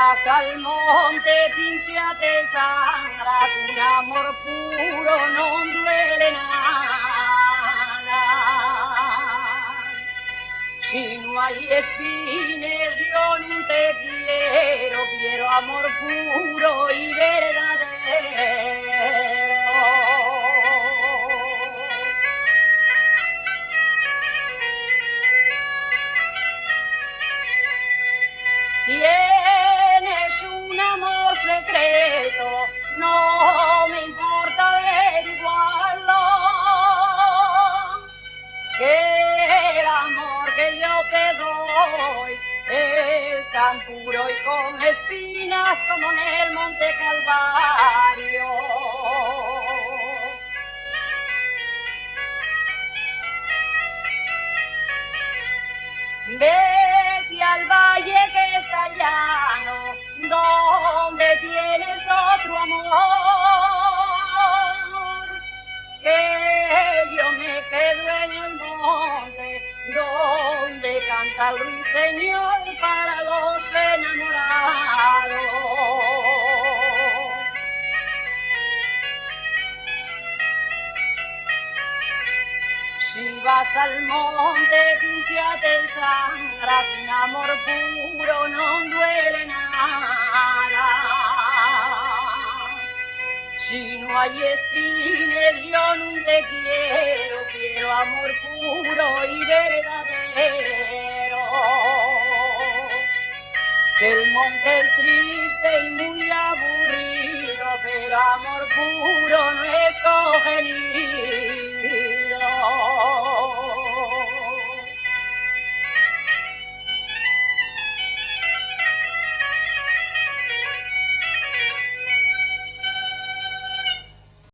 vas al monte, pinchate sangra, con amor puro no duele nada. Si no hay espines, yo no te quiero amor puro y verdadero. Tienes un amor secreto, no me importa averiguarlo, que el amor que yo te doy es tan puro y con espinas como en el Monte Calvario. Vete al valle que está llano, donde tienes otro amor, que yo me quedo en el monte, donde canta el ruiseñor para los enamorados. Si vas al monte, pinchate y sangra, sin amor puro no duele nada. Si no hay espines, yo no te quiero amor puro y verdadero. Que el monte es triste y muy aburrido, pero amor puro no es coger